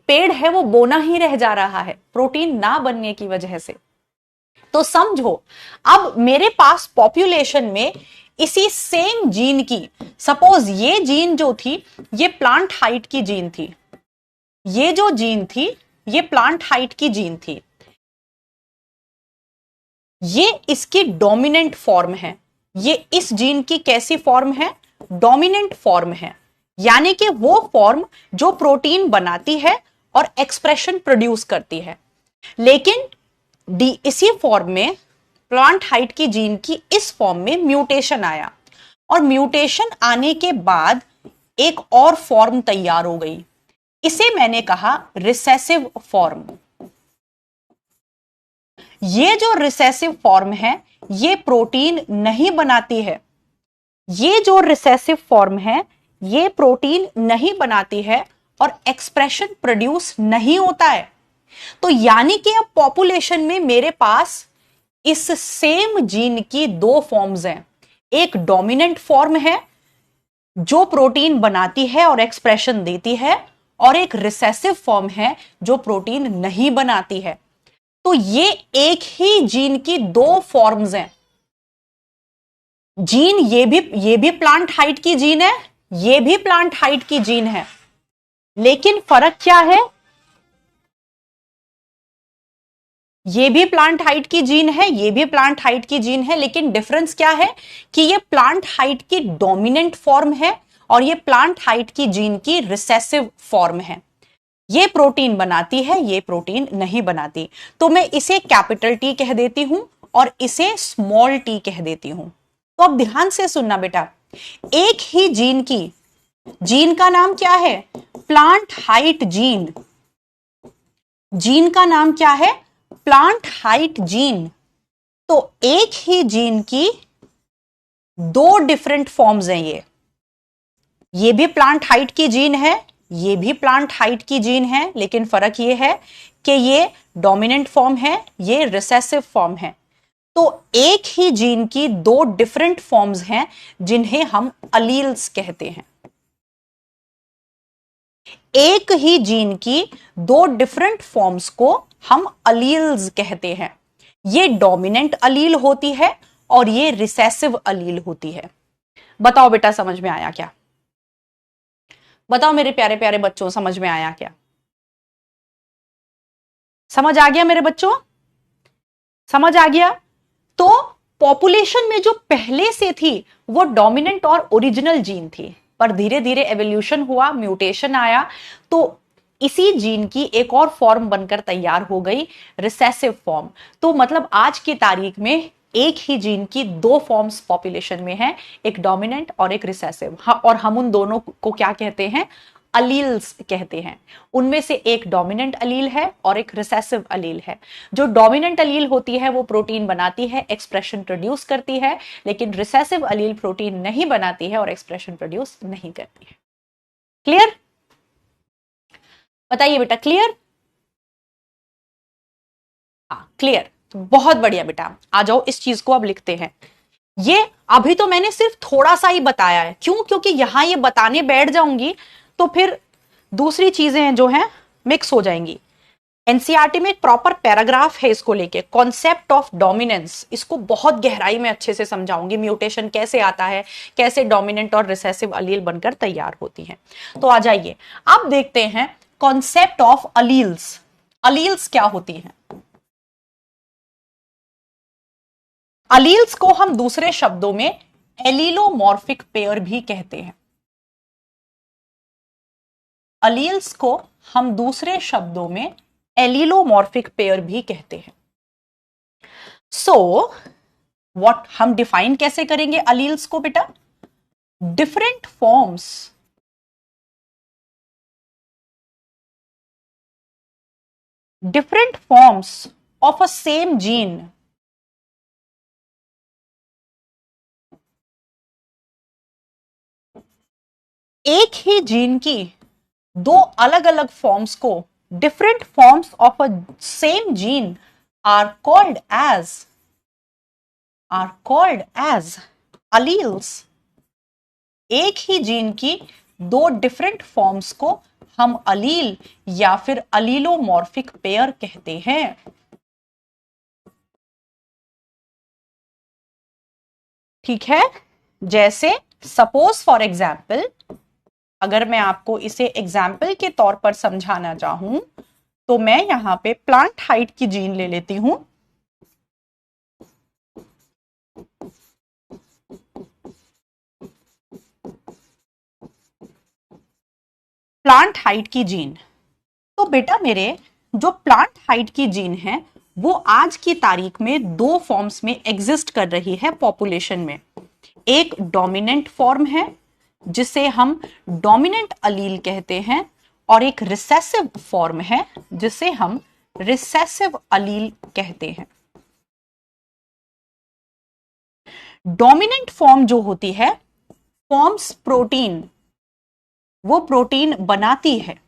पेड़ है वो बोना ही रह जा रहा है प्रोटीन ना बनने की वजह से। तो समझो, अब मेरे पास पॉपुलेशन में इसी सेम जीन की, सपोज ये जीन जो थी ये प्लांट हाइट की जीन थी, ये जो जीन थी ये प्लांट हाइट की जीन थी, ये इसकी डोमिनेंट फॉर्म है। ये इस जीन की कैसी फॉर्म है? डोमिनेंट फॉर्म है, यानी कि वो फॉर्म जो प्रोटीन बनाती है और एक्सप्रेशन प्रोड्यूस करती है। लेकिन इसी फॉर्म में प्लांट हाइट की जीन की इस फॉर्म में म्यूटेशन आया, और म्यूटेशन आने के बाद एक और फॉर्म तैयार हो गई, इसे मैंने कहा रिसेसिव फॉर्म। ये जो रिसेसिव फॉर्म है ये प्रोटीन नहीं बनाती है, ये जो रिसेसिव फॉर्म है ये प्रोटीन नहीं बनाती है और एक्सप्रेशन प्रोड्यूस नहीं होता है। तो यानी कि अब पॉपुलेशन में मेरे पास इस सेम जीन की दो फॉर्म्स हैं, एक डोमिनेंट फॉर्म है जो प्रोटीन बनाती है और एक्सप्रेशन देती है, और एक रिसेसिव फॉर्म है जो प्रोटीन नहीं बनाती है। तो ये एक ही जीन की दो फॉर्म्स हैं। जीन ये भी प्लांट हाइट की जीन है, ये भी प्लांट हाइट की जीन है, लेकिन फर्क क्या है? ये भी प्लांट हाइट की जीन है, ये भी प्लांट हाइट की जीन है, लेकिन डिफरेंस क्या है कि ये प्लांट हाइट की डोमिनेंट फॉर्म है और ये प्लांट हाइट की जीन की रिसेसिव फॉर्म है। ये प्रोटीन बनाती है, ये प्रोटीन नहीं बनाती। तो मैं इसे कैपिटल टी कह देती हूं और इसे स्मॉल टी कह देती हूं। तो अब ध्यान से सुनना बेटा, एक ही जीन की, जीन का नाम क्या है? Plant height gene. जीन का नाम क्या है? Plant height gene. तो एक ही जीन की दो डिफरेंट फॉर्म्स हैं। ये भी प्लांट हाइट की जीन है, ये भी प्लांट हाइट की जीन है, लेकिन फर्क ये है कि ये डोमिनेंट फॉर्म है, ये रिसेसिव फॉर्म है। तो एक ही जीन की दो डिफरेंट फॉर्म्स हैं जिन्हें हम अलील्स कहते हैं। एक ही जीन की दो डिफरेंट फॉर्म्स को हम अलील्स कहते हैं। ये डोमिनेंट अलील होती है और ये रिसेसिव अलील होती है। बताओ बेटा, समझ में आया क्या? बताओ मेरे प्यारे प्यारे बच्चों, समझ में आया क्या? समझ आ गया मेरे बच्चों? समझ आ गया? तो पॉपुलेशन में जो पहले से थी वो डोमिनेंट और ओरिजिनल जीन थी, पर धीरे धीरे एवोल्यूशन हुआ, म्यूटेशन आया, तो इसी जीन की एक और फॉर्म बनकर तैयार हो गई, रिसेसिव फॉर्म। तो मतलब आज की तारीख में एक ही जीन की दो फॉर्म्स पॉपुलेशन में है, एक डोमिनेंट और एक रिसेसिव। और हम उन दोनों को क्या कहते हैं? अलील्स कहते हैं। उनमें से एक डोमिनेंट अलील है और एक रिसेसिव अलील है। जो डोमिनेंट अलील होती है वो प्रोटीन बनाती है, एक्सप्रेशन प्रोड्यूस करती है, लेकिन रिसेसिव अलील प्रोटीन नहीं बनाती है और एक्सप्रेशन प्रोड्यूस नहीं करती है। क्लियर? बताइए बेटा, क्लियर? हाँ, क्लियर। बहुत बढ़िया बेटा, आ जाओ इस चीज को अब लिखते हैं। ये अभी तो मैंने सिर्फ थोड़ा सा ही बताया है, क्यों? क्योंकि यहां ये बताने बैठ जाऊंगी तो फिर दूसरी चीजें जो हैं मिक्स हो जाएंगी। एनसीईआरटी में एक प्रॉपर पैराग्राफ है इसको लेके, कॉन्सेप्ट ऑफ डोमिनेंस। इसको बहुत गहराई में अच्छे से समझाऊंगी, म्यूटेशन कैसे आता है, कैसे डोमिनेंट और रिसेसिव अलील बनकर तैयार होती हैं। तो आ जाइए अब देखते हैं कॉन्सेप्ट ऑफ अलील्स। अलील्स क्या होती हैं? अलील्स को हम दूसरे शब्दों में एलीलोमॉर्फिक पेयर भी कहते हैं। अलील्स को हम दूसरे शब्दों में एलीलोमॉर्फिक पेयर भी कहते हैं। सो व्हाट, हम डिफाइन कैसे करेंगे अलील्स को बेटा? Different forms of a same gene एक ही जीन की दो अलग अलग फॉर्म्स को, different forms of a same gene are called as alleles. एक ही जीन की दो डिफरेंट फॉर्म्स को हम अलील या फिर अलीलोमॉर्फिक पेयर कहते हैं। ठीक है? जैसे सपोज फॉर एग्जाम्पल, अगर मैं आपको इसे एग्जाम्पल के तौर पर समझाना चाहूं तो मैं यहां पे प्लांट हाइट की जीन ले लेती हूं। प्लांट हाइट की जीन, तो बेटा मेरे जो प्लांट हाइट की जीन है वो आज की तारीख में दो फॉर्म्स में एग्जिस्ट कर रही है पॉपुलेशन में। एक डोमिनेंट फॉर्म है जिसे हम डोमिनेंट अलील कहते हैं, और एक रिसेसिव फॉर्म है जिसे हम रिसेसिव अलील कहते हैं। डोमिनेंट फॉर्म जो होती है फॉर्म्स प्रोटीन, वो प्रोटीन बनाती है,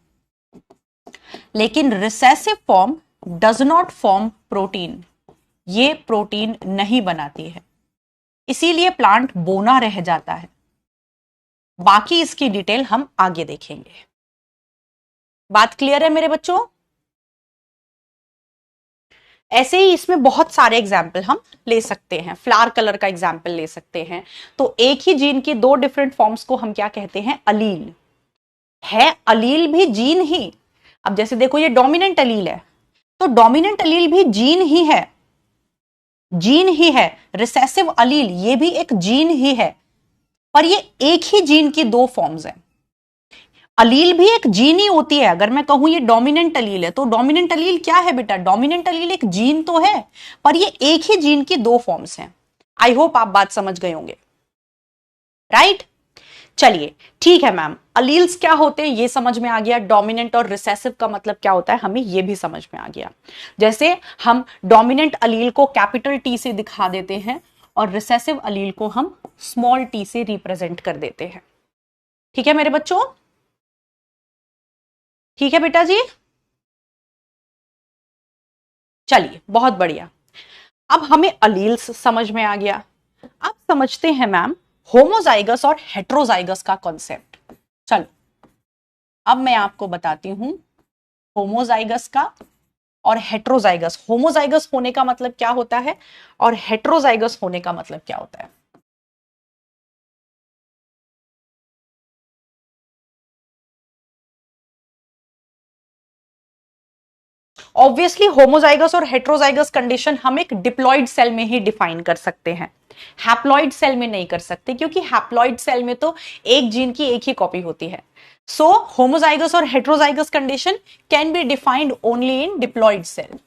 लेकिन recessive form does not form protein, ये प्रोटीन नहीं बनाती है, इसीलिए प्लांट बोना रह जाता है। बाकी इसकी डिटेल हम आगे देखेंगे। बात क्लियर है मेरे बच्चों? ऐसे ही इसमें बहुत सारे एग्जाम्पल हम ले सकते हैं, फ्लावर कलर का एग्जाम्पल ले सकते हैं। तो एक ही जीन की दो डिफरेंट फॉर्म्स को हम क्या कहते हैं? अलील। है अलील भी जीन ही। अब जैसे देखो ये डोमिनेंट अलील है, तो डोमिनेंट अलील भी जीन ही है, जीन ही है। रिसेसिव अलील ये भी एक जीन ही है, पर ये एक ही जीन की दो फॉर्म्स हैं। अलील भी एक जीन ही होती है। अगर मैं कहूं ये डोमिनेंट अलील है, तो डोमिनेंट अलील क्या है बेटा? डोमिनेंट अलील एक जीन तो है, पर ये एक ही जीन की दो फॉर्म्स हैं। आई होप आप बात समझ गए होंगे, राइट? चलिए ठीक है मैम, अलील्स क्या होते हैं ये समझ में आ गया, डोमिनेंट और रिसेसिव का मतलब क्या होता है हमें ये भी समझ में आ गया। जैसे हम डोमिनेंट अलील को कैपिटल टी से दिखा देते हैं और रिसेसिव अलील को हम स्मॉल टी से रिप्रेजेंट कर देते हैं। ठीक है मेरे बच्चों? ठीक है बेटा जी? चलिए बहुत बढ़िया, अब हमें अलील्स समझ में आ गया। अब समझते हैं मैम होमोजाइगस और हेट्रोजाइगस का कॉन्सेप्ट। चलो अब मैं आपको बताती हूं होमोजाइगस का और हेट्रोजाइगस। होमोजाइगस होने का मतलब क्या होता है और हेट्रोजाइगस होने का मतलब क्या होता है। ऑब्वियसली होमोजाइगस और हेट्रोजाइगस कंडीशन हम एक डिप्लॉइड सेल में ही डिफाइन कर सकते हैं, हैप्लॉइड सेल में नहीं कर सकते, क्योंकि हैप्लॉइड सेल में तो एक जीन की एक ही कॉपी होती है। सो होमोजाइगस और heterozygous condition can be defined only in diploid cell,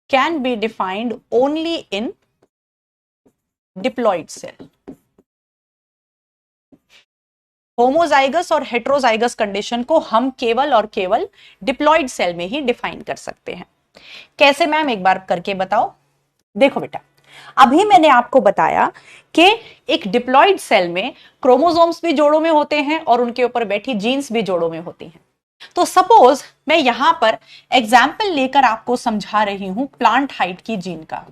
can be defined only in diploid cell। Homozygous और हेट्रोजाइगस कंडीशन को हम केवल और केवल डिप्लॉइड सेल में ही डिफाइन कर सकते हैं। कैसे मैम, एक बार करके बताओ। देखो बेटा, अभी मैंने आपको बताया कि एक डिप्लॉइड सेल में क्रोमोसोम्स भी जोड़ों में होते हैं और उनके ऊपर बैठी जीन्स भी जोड़ों में होती हैं। तो सपोज मैं यहां पर एग्जाम्पल लेकर आपको समझा रही हूं प्लांट हाइट की जीन का।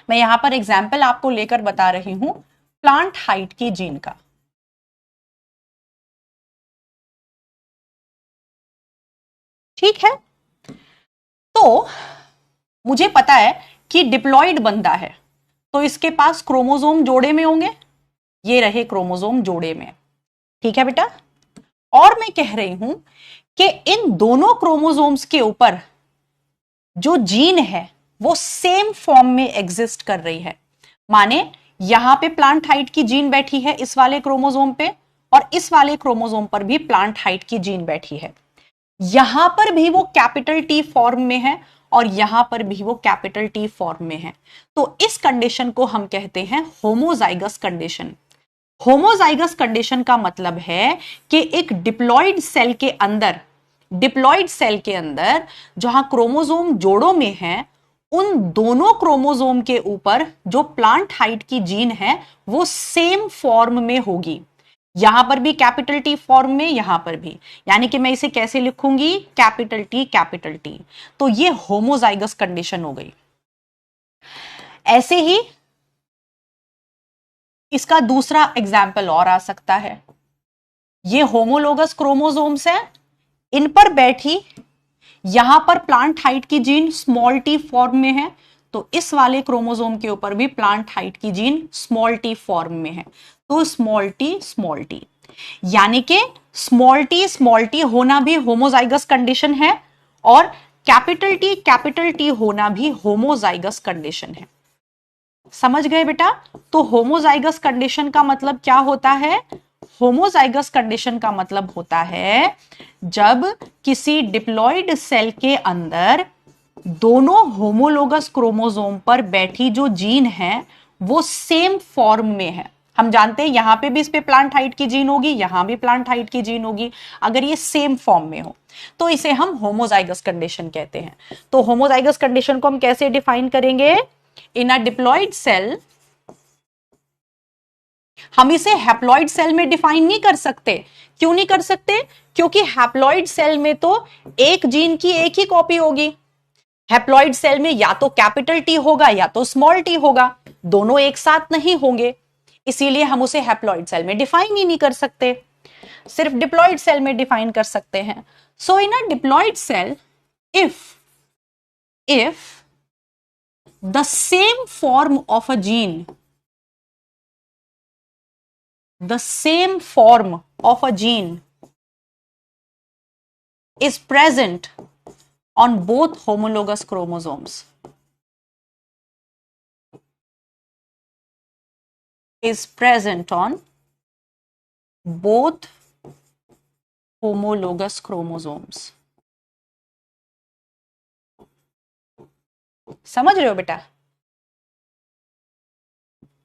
मैं यहां पर एग्जाम्पल आपको लेकर बता रही हूं प्लांट हाइट की जीन का। ठीक है, तो मुझे पता है कि डिप्लॉइड बंदा है, तो इसके पास क्रोमोसोम जोड़े में होंगे, ये रहे क्रोमोसोम जोड़े में। ठीक है बेटा, और मैं कह रही हूं कि इन दोनों क्रोमोसोम्स के ऊपर जो जीन है वो सेम फॉर्म में एग्जिस्ट कर रही है। माने यहां पे प्लांट हाइट की जीन बैठी है इस वाले क्रोमोसोम पे, और इस वाले क्रोमोसोम पर भी प्लांट हाइट की जीन बैठी है। यहां पर भी वो कैपिटल टी फॉर्म में है और यहां पर भी वो कैपिटल टी फॉर्म में है। तो इस कंडीशन को हम कहते हैं होमोजाइगस कंडीशन। होमोजाइगस कंडीशन का मतलब है कि एक डिप्लॉइड सेल के अंदर जहां क्रोमोसोम जोड़ों में है, उन दोनों क्रोमोसोम के ऊपर जो प्लांट हाइट की जीन है वो सेम फॉर्म में होगी। यहां पर भी कैपिटल टी फॉर्म में, यहां पर भी, यानी कि मैं इसे कैसे लिखूंगी, कैपिटल टी कैपिटल टी। तो ये होमोजाइगस कंडीशन हो गई। ऐसे ही इसका दूसरा एग्जाम्पल और आ सकता है। ये होमोलोगस क्रोमोसोम्स है, इन पर बैठी यहां पर प्लांट हाइट की जीन स्मॉल टी फॉर्म में है, तो इस वाले क्रोमोसोम के ऊपर भी प्लांट हाइट की जीन स्मॉल टी फॉर्म में है। तो स्मॉल टी, यानी कि स्मॉल टी होना भी होमोजाइगस कंडीशन है और कैपिटल टी होना भी होमोजाइगस कंडीशन है। समझ गए बेटा? तो होमोजाइगस कंडीशन का मतलब क्या होता है? होमोजाइगस कंडीशन का मतलब होता है जब किसी डिप्लॉइड सेल के अंदर दोनों होमोलोगस क्रोमोसोम पर बैठी जो जीन है वो सेम फॉर्म में है। हम जानते हैं यहां पे भी इस पे प्लांट हाइट की जीन होगी, यहां भी प्लांट हाइट की जीन होगी। अगर ये सेम फॉर्म में हो तो इसे हम होमोजाइगस कंडीशन कहते हैं। तो होमोजाइगस कंडीशन को हम कैसे डिफाइन करेंगे? इन अ डिप्लॉइड सेल, हम इसे हैप्लॉइड सेल में डिफाइन नहीं कर सकते। क्यों नहीं कर सकते? क्योंकि हैप्लॉइड सेल में तो एक जीन की एक ही कॉपी होगी। हैप्लॉइड सेल में या तो कैपिटल टी होगा या तो स्मॉल टी होगा, दोनों एक साथ नहीं होंगे, इसीलिए हम उसे हैप्लॉइड सेल में डिफाइन ही नहीं कर सकते, सिर्फ डिप्लॉइड सेल में डिफाइन कर सकते हैं। So in a diploid cell, if the same form of a gene, the same form of a gene is present on both homologous chromosomes, is present on both homologous chromosomes. समझ रहे हो बेटा?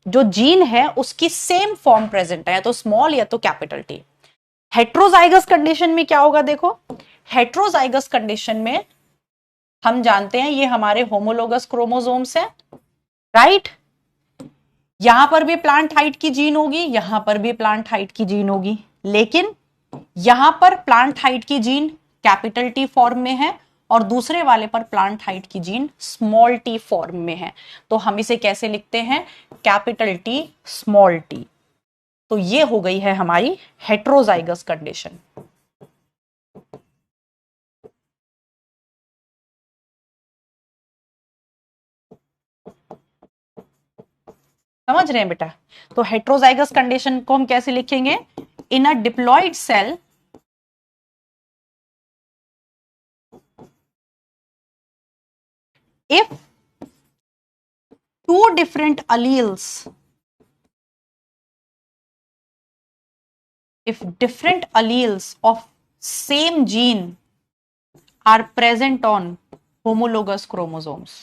जो जीन है उसकी सेम फॉर्म प्रेजेंट है, या तो स्मॉल या तो कैपिटल टी। हेट्रोजाइगस कंडीशन में क्या होगा देखो, हेट्रोजाइगस कंडीशन में हम जानते हैं ये हमारे होमोलोगस क्रोमोसोम्स हैं, राइट। यहां पर भी प्लांट हाइट की जीन होगी, यहां पर भी प्लांट हाइट की जीन होगी, लेकिन यहां पर प्लांट हाइट की जीन कैपिटल टी फॉर्म में है और दूसरे वाले पर प्लांट हाइट की जीन स्मॉल टी फॉर्म में है। तो हम इसे कैसे लिखते हैं, कैपिटल टी स्मॉल टी। तो ये हो गई है हमारी हेट्रोजाइगस कंडीशन। समझ रहे हैं बेटा? तो हेट्रोजाइगस कंडीशन को हम कैसे लिखेंगे, in a diploid cell if two different alleles, if different alleles of same gene are present on homologous chromosomes,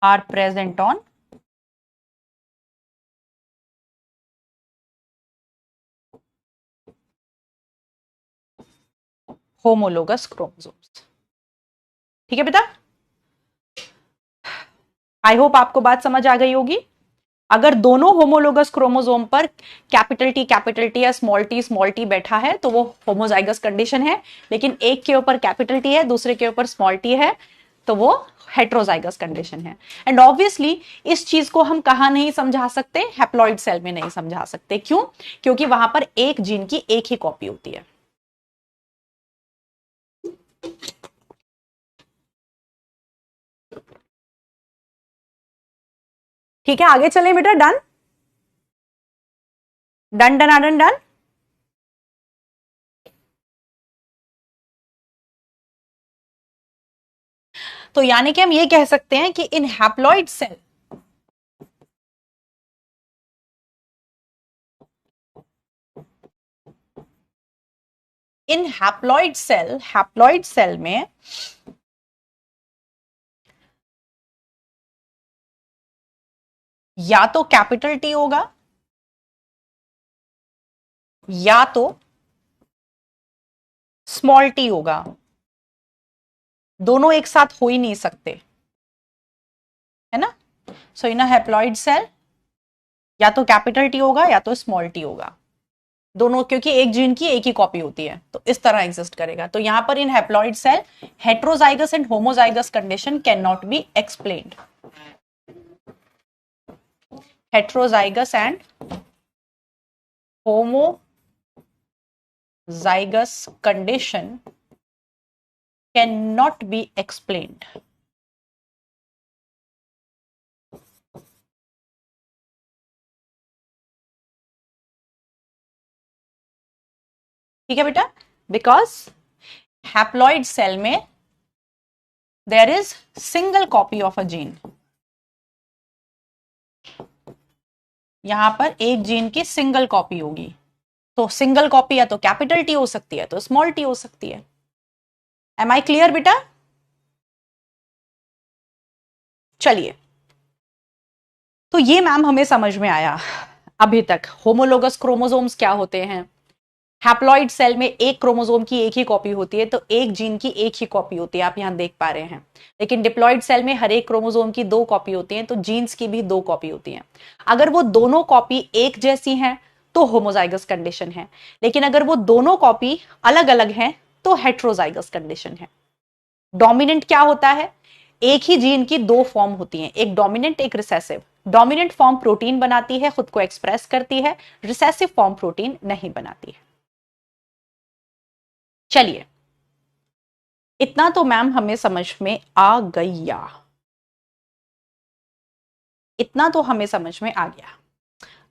are present on homologous chromosomes। ठीक है बेटा? आई होप आपको बात समझ आ गई होगी। अगर दोनों होमोलोगस क्रोमोसोम पर कैपिटल टी या स्मॉल टी बैठा है तो वो होमोजाइगस कंडीशन है, लेकिन एक के ऊपर कैपिटल टी है दूसरे के ऊपर स्मॉल टी है तो वो हेट्रोजाइगस कंडीशन है। एंड ऑब्वियसली इस चीज को हम कहां नहीं समझा सकते, हैप्लॉइड सेल में नहीं समझा सकते। क्यों? क्योंकि वहां पर एक जीन की एक ही कॉपी होती है। ठीक है, आगे चलें बेटा। Done done done done done. तो यानी कि हम ये कह सकते हैं कि इन हैप्लॉइड सेल हैप्लॉइड सेल में या तो कैपिटल टी होगा या तो स्मॉल टी होगा, दोनों एक साथ हो ही नहीं सकते, है ना। सो इन हैप्लॉइड सेल या तो कैपिटल टी होगा या तो स्मॉल टी होगा, दोनों, क्योंकि एक जीन की एक ही कॉपी होती है तो इस तरह एग्जिस्ट करेगा। तो यहां पर in haploid cell heterozygous and homozygous condition can not be explained. Heterozygous and homozygous condition cannot be explained। ठीक है बेटा? बिकॉज हैप्लॉइड सेल में there is single copy of a gene, यहां पर एक जीन की सिंगल कॉपी होगी। तो सिंगल कॉपी या तो कैपिटल टी हो सकती है तो स्मॉल टी हो सकती है। एम आई क्लियर बेटा? चलिए, तो ये मैम हमें समझ में आया अभी तक होमोलोगस क्रोमोसोम्स क्या होते हैं। हैप्लॉइड सेल में एक क्रोमोसोम की एक ही कॉपी होती है, तो एक जीन की एक ही कॉपी होती है, आप यहां देख पा रहे हैं। लेकिन डिप्लॉइड सेल में हर एक क्रोमोसोम की दो कॉपी होती है, तो जीन्स की भी दो कॉपी होती है। अगर वो दोनों कॉपी एक जैसी हैं तो होमोजाइगस कंडीशन है, लेकिन अगर वो दोनों कॉपी अलग अलग हैं तो हेट्रोजाइगस कंडीशन है। डोमिनेंट क्या होता है, एक ही जीन की दो फॉर्म होती हैं, एक डोमिनेंट एक रिसेसिव। डोमिनेंट फॉर्म प्रोटीन बनाती है, खुद को एक्सप्रेस करती है, रिसेसिव फॉर्म प्रोटीन नहीं बनाती है। चलिए, इतना तो मैम हमें समझ में आ गया, इतना तो हमें समझ में आ गया।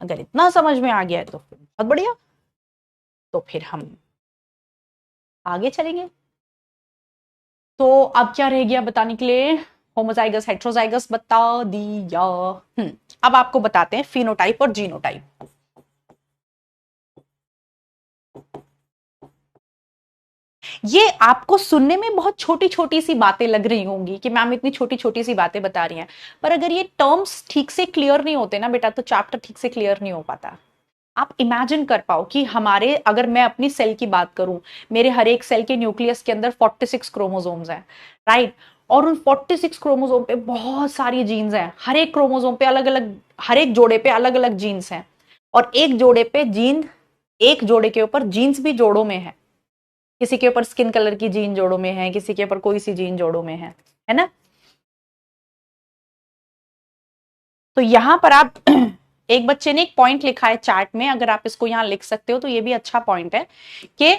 अगर इतना समझ में आ गया है तो फिर बहुत बढ़िया, तो फिर हम आगे चलेंगे। तो अब क्या रह गया बताने के लिए, होमोजाइगस हेट्रोजाइगस बता दिया। अब आपको बताते हैं फिनोटाइप और जीनोटाइप। ये आपको सुनने में बहुत छोटी छोटी सी बातें लग रही होंगी कि मैम इतनी छोटी छोटी सी बातें बता रही हैं, पर अगर ये टर्म्स ठीक से क्लियर नहीं होते ना बेटा, तो चैप्टर ठीक से क्लियर नहीं हो पाता। आप इमेजिन कर पाओ कि हमारे, अगर मैं अपनी सेल की बात करूं, मेरे हर एक सेल के न्यूक्लियस के अंदर 46 क्रोमोसोम्स हैं, राइट? और उन 46 क्रोमोसोम पे बहुत सारी जीन्स हैं, हर एक क्रोमोसोम पे अलग अलग, हर एक जोड़े पे अलग अलग जीन्स हैं, और एक जोड़े पे जीन, एक जोड़े के ऊपर जीन्स भी जोड़ों में है। किसी के ऊपर स्किन कलर की जीन जोड़ों में है, किसी के ऊपर कोई सी जीन जोड़ों में है ना? तो यहां पर आप एक बच्चे ने एक पॉइंट लिखा है चार्ट में, अगर आप इसको यहां लिख सकते हो तो ये भी अच्छा पॉइंट है कि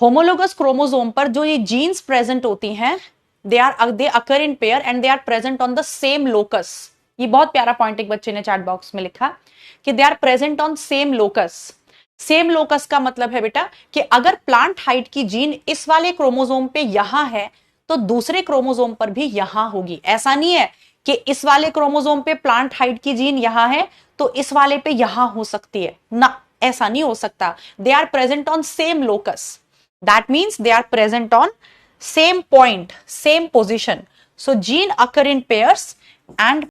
होमोलोगस क्रोमोसोम पर जो ये जीन्स प्रेजेंट होती हैं, they occur in pair and they are present on the same locus. ये बहुत प्यारा पॉइंट एक बच्चे ने चैट बॉक्स में लिखा कि they are present on same locus. Same locus का मतलब है बेटा कि अगर प्लांट हाइट की जीन इस वाले क्रोमोसोम पे यहां है, तो दूसरे क्रोमोसोम पर भी यहां होगी। ऐसा नहीं है कि इस वाले क्रोमोसोम पे प्लांट हाइट की जीन यहां है तो इस वाले पे यहां हो सकती है ना, ऐसा नहीं हो सकता। They are present on same locus, that means they are present on same point, same position. So gene occur in pairs and